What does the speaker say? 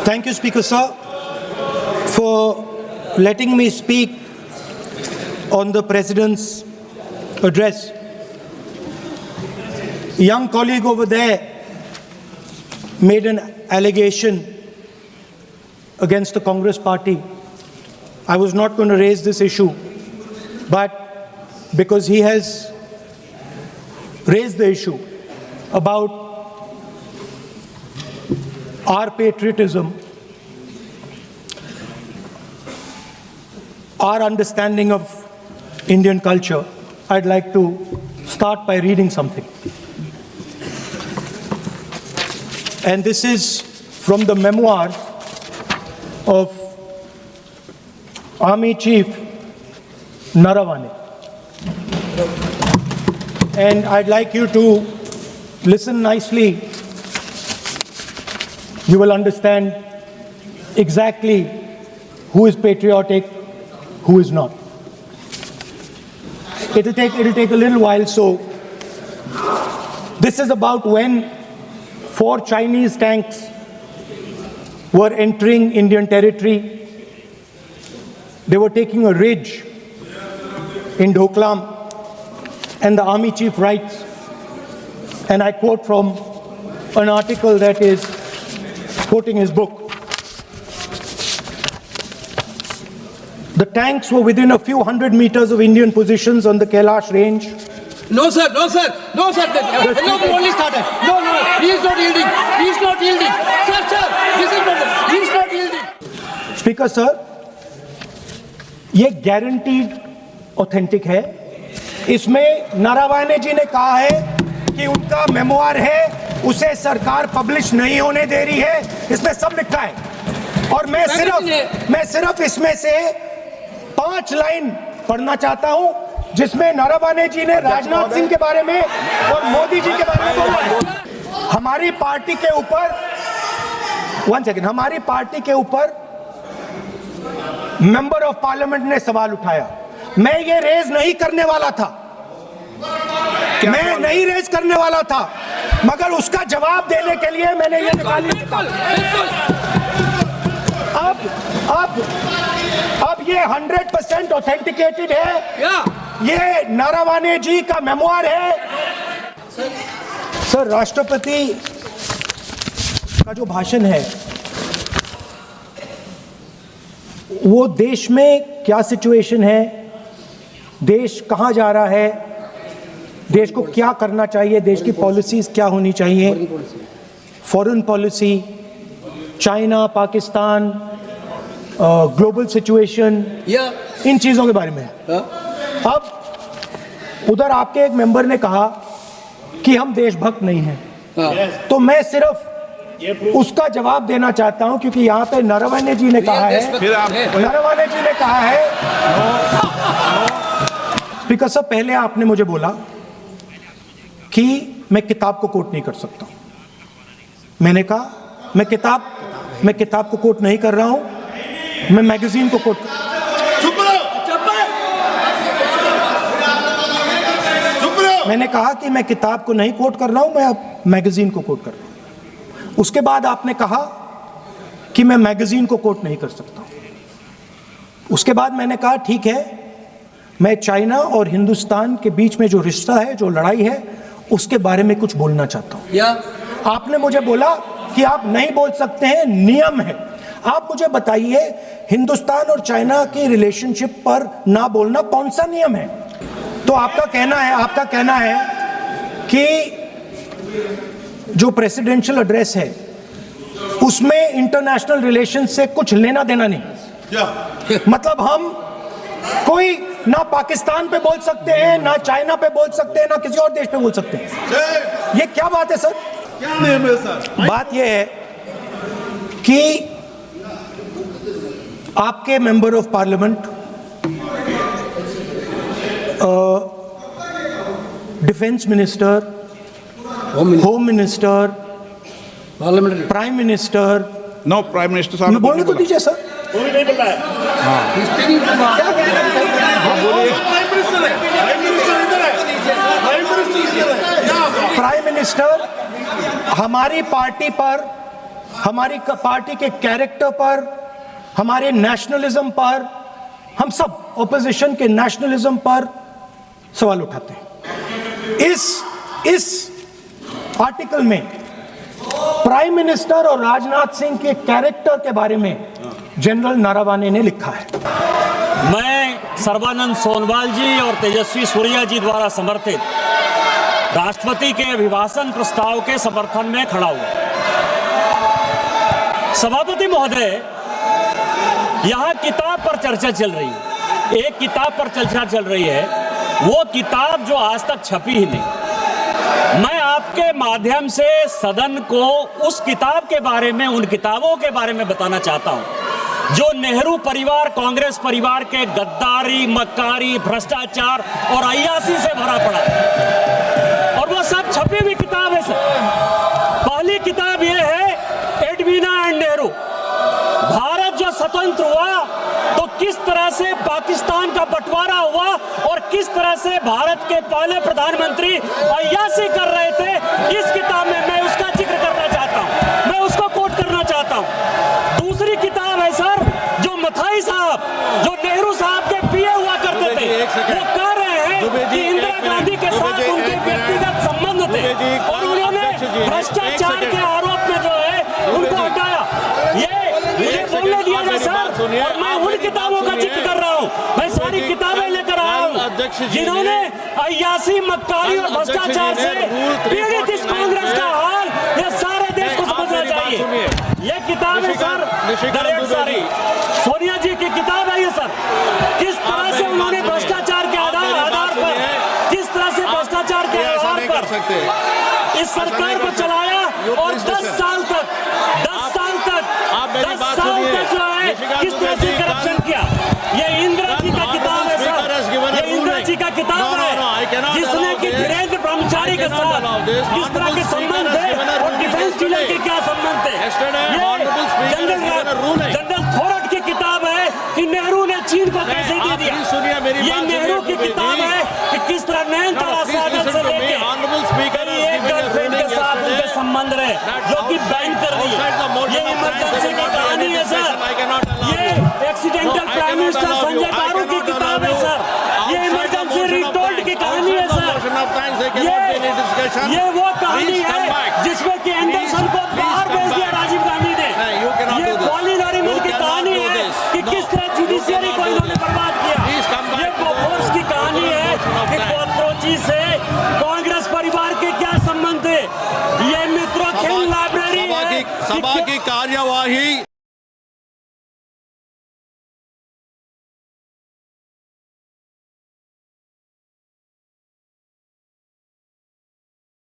Thank you, Speaker Sir, for letting me speak on the President's address. A young colleague over there made an allegation against the Congress party. I was not going to raise this issue, but because he has raised the issue about our patriotism, our understanding of Indian culture, I'd like to start by reading something. And this is from the memoirs of Army Chief Naravane. And I'd like you to listen nicely. You will understand exactly who is patriotic, who is not. It'll take a little while. So this is about when 4 Chinese tanks were entering Indian territory. They were taking a ridge in Doklam, and the Army Chief writes, and I quote from an article that is quoting his book. The tanks were within a few hundred meters of Indian positions on the Kailash range. No, sir, no, sir, no, sir. No, only started. No, he is not yielding. He is not yielding. Sir, this is not. He is not yielding. Speaker sir, ये guaranteed authentic है. इसमें नारावाने जी ने कहा है कि उनका memoir है, उसे सरकार पब्लिश नहीं होने दे रही है. इसमें सब लिखा है. और मैं सिर्फ इसमें से 5 लाइन पढ़ना चाहता हूं, जिसमें नारावाने जी ने राजनाथ सिंह के बारे में और मोदी जी के बारे में बोला है. हमारी पार्टी के ऊपर, 1 सेकंड, हमारी पार्टी के ऊपर मेंबर ऑफ पार्लियामेंट ने सवाल उठाया. मैं ये रेज नहीं करने वाला था, मैं नहीं रेज करने वाला था, मगर उसका जवाब देने के लिए मैंने ये निकाल लिया. अब ये 100% ऑथेंटिकेटेड है. ये नारावाने जी का मेमोआर है. सर, राष्ट्रपति का जो भाषण है वो देश में क्या सिचुएशन है, देश कहां जा रहा है, देश को क्या करना चाहिए, देश की पॉलिसीज क्या होनी चाहिए, foreign policy, China, Pakistan, global situation, इन चीजों के बारे में. अब उधर आपके एक मेंबर ने कहा कि हम देशभक्त नहीं हैं, तो मैं सिर्फ उसका जवाब देना चाहता हूं, क्योंकि यहां पे नारावाने जी ने कहा है, स्पीकर साहब, पहले आपने मुझे बोला कि मैं किताब को कोट नहीं कर सकता. मैंने कहा मैं किताब को कोट नहीं कर रहा हूं, मैं मैगजीन को कोट. मैंने कहा कि मैं किताब को नहीं कोट कर रहा हूं, मैं अब मैगजीन को कोट कर रहा हूं. उसके बाद आपने कहा कि मैं मैगजीन को कोट नहीं कर सकता. उसके बाद मैंने कहा ठीक है, मैं चाइना और हिंदुस्तान के बीच में जो रिश्ता है, जो लड़ाई है, उसके बारे में कुछ बोलना चाहता हूं. आपने मुझे बोला कि आप नहीं बोल सकते हैं, नियम है. आप मुझे बताइए, हिंदुस्तान और चाइना की रिलेशनशिप पर ना बोलना कौन सा नियम है? तो आपका कहना है कि जो प्रेसिडेंशियल एड्रेस है उसमें इंटरनेशनल रिलेशन से कुछ लेना देना नहीं. मतलब हम कोई ना पाकिस्तान पे बोल सकते हैं, ना चाइना पे बोल सकते हैं, ना किसी और देश पे बोल सकते हैं. ये क्या बात है सर? क्या नियम है सर? बात ये है कि आपके member of parliament, defence minister, home minister, prime minister, no prime minister साहब बोलने तो दीजिए सर. वो भी नहीं बोल रहा है. प्राइम मिनिस्टर हमारी पार्टी पर हमारी पार्टी के कैरेक्टर पर, हमारे नेशनलिज्म पर, हम सब ऑपोजिशन के नेशनलिज्म पर सवाल उठाते हैं। इस आर्टिकल में प्राइम मिनिस्टर और राजनाथ सिंह के कैरेक्टर के बारे में जनरल नारावाने ने लिखा है। मैं सर्बानंद सोनोवाल जी और तेजस्वी सूर्या जी द्वारा समर्थित राष्ट्रपति के अभिभाषण प्रस्ताव के समर्थन में खड़ा हुआ। सभापति महोदय, यहाँ किताब पर चर्चा चल रही है, एक किताब पर चर्चा चल रही है, वो किताब जो आज तक छपी ही नहीं। मैं आपके माध्यम से सदन को उस किताब के बारे में, उन किताबों के बारे में बताना चाहता हूं जो नेहरू परिवार, कांग्रेस परिवार के गद्दारी, मक्कारी, भ्रष्टाचार और अय्यासी से भरा पड़ा है। और वो सब छपी हुई किताब है सर। पहली किताब ये है एडवीना एंड नेहरू। भारत जो स्वतंत्र हुआ तो किस तरह से पाकिस्तान का बंटवारा हुआ और किस तरह से भारत के पहले प्रधानमंत्री अय्यासी कर रहे थे, इस किताब में मैं उसका जिक्र करना चाहता हूं, मैं उसको कोट करना चाहता हूं। दूसरी किताब है सर, जो मथाई साहब, जो नेहरू साहब के पीए हुआ करते थे, वो कह रहे हैं कि इंदिरा गांधी के साथ उनके व्यक्तिगत संबंध थे और उन्होंने भ्रष्टाचार के आरोप में जो है उनको हटाया। ये बोलने दिया जाए सर, और मैं उन किताबों का जिक्र कर रहा हूँ, मैं सारी किताबें लेकर आया हूँ जिन्होंने अय्यासी, मक्कारी और भ्रष्टाचार से पीड़ित इस कांग्रेस का हाल ये सारे देश को समझना चाहिए। ये किताब है सर, सारी सोनिया जी की किताब है ये सर। किस तरह से उन्होंने भ्रष्टाचार के आधार पर, किस तरह से भ्रष्टाचार के आधार पर इस सरकार को चलाया और 10 साल तक जो है किस तरह से करप्शन किया। ये इंदिरा जी का किताब है सर, ये इंदिरा जी का किताब है जिसने कि धीरेन्द्र ब्रह्मचारी के साथ किस तरह के संबंध थे और डिफेंस डीलर के क्या संबंध थे। ये जनरल थोरट की किताब है कि नेहरू ने चीन को कैसे दे दिया। ये नेहरू की किताब है कि किस तरह नैनतारा सागर से लेके एक गर्लफ्रेंड के साथ उनके संबंध रहे जो कि बैन कर दी। ये इमरजेंसी की कहानी है सर। ये एक्सीडेंटल प्राइम मिनिस्टर संजय गारू की किताब है सर। ये इमरजेंसी रिटोल्ड की कहानी है सर। ये वो कहानी है जिसमें कि एंडरसन को बाहर भेज दिया राजीव गांधी ने। ये कॉलिन नरीमन की कहानी है कि किस तरह जुडिशियरी को इन्होंने बर्बाद किया। ये बोफोर्स की कहानी है कि कॉकरोची से कांग्रेस परिवार के क्या संबंध थे। ये मित्रों खेल लाइब्रेरी है। सभा की कार्यवाही